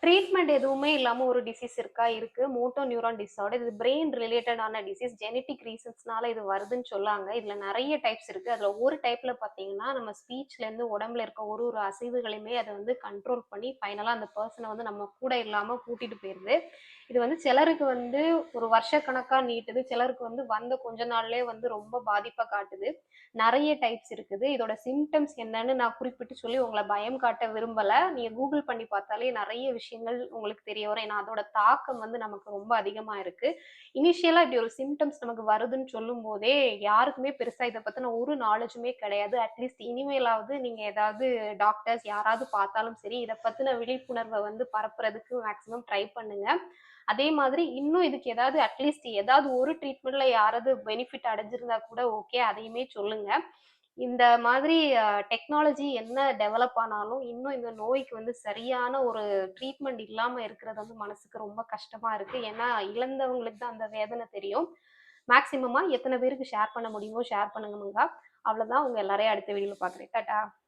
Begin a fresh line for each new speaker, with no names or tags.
Treatment எதுவுமே இல்லாம ஒரு டிசீஸ் இருக்கா? இருக்கு. Motor neuron disorder. இது பிரெயின் ரிலேட்டடான டிசீஸ். ஜெனடிக் ரீசன்ஸ்னால இது வருதுன்னு சொல்லாங்க. இதுல நெறைய டைப்ஸ் இருக்கு. அதுல ஒரு டைப்ல பார்த்தீங்கன்னா, நம்ம ஸ்பீச்லேருந்து உடம்புல இருக்க ஒரு ஒரு அசைவுகளையுமே அத வந்து கண்ட்ரோல் பண்ணி ஃபைனலா அந்த பெர்சன வந்து நம்ம கூட இல்லாம கூட்டிட்டு போயிருது. இது வந்து சிலருக்கு வந்து ஒரு வருஷக்கணக்கா நீட்டுது. சிலருக்கு வந்து வந்த கொஞ்ச நாள்லயே வந்து ரொம்ப பாதிப்ப காட்டுது. நெறைய டைப்ஸ் இருக்குது. இதோட சிம்ப்டம்ஸ் என்னன்னு நான் குறிப்பிட்டு சொல்லி உங்கள பயம் காட்ட விரும்பல. நீங்க கூகுள் பண்ணி பார்த்தாலே நெறைய விஷயங்கள் உங்களுக்கு தெரிய வரும். ஏன்னா, அதோட தாக்கம் வந்து நமக்கு ரொம்ப அதிகமா இருக்கு. இனிஷியலா இப்படி ஒரு சிம்ப்டம்ஸ் நமக்கு வருதுன்னு சொல்லும்போதே, யாருக்குமே பெருசா இத பத்தின ஒரு நாலேட்ஜுமே கிடையாது. அட்லீஸ்ட் இனிமேலாவது நீங்க ஏதாவது டாக்டர்ஸ் யாராவது பார்த்தாலும் சரி, இத பத்தின விழிப்புணர்வ வந்து பரப்புறதுக்கு மேக்ஸிமம் ட்ரை பண்ணுங்க. அதே மாதிரி இன்னும் இதுக்கு ஏதாவது அட்லீஸ்ட் ஏதாவது ஒரு ட்ரீட்மெண்ட்ல யாராவது பெனிஃபிட் அடைஞ்சிருந்தா கூட ஓகே. அதையுமே சொல்லுங்க. இந்த மாதிரி டெக்னாலஜி என்ன டெவலப் ஆனாலும், இன்னும் இந்த நோய்க்கு வந்து சரியான ஒரு ட்ரீட்மெண்ட் இல்லாம இருக்கிறது வந்து மனசுக்கு ரொம்ப கஷ்டமா இருக்கு. ஏன்னா, இழந்தவங்களுக்கு தான் அந்த வேதனை தெரியும். மேக்ஸிமமா எத்தன பேருக்கு ஷேர் பண்ண முடியுமோ ஷேர் பண்ணுங்க மங்கா. அவ்வளோதான். உங்க எல்லாரையும் அடுத்த வீடியோல பார்க்குறேன். டாட்டா.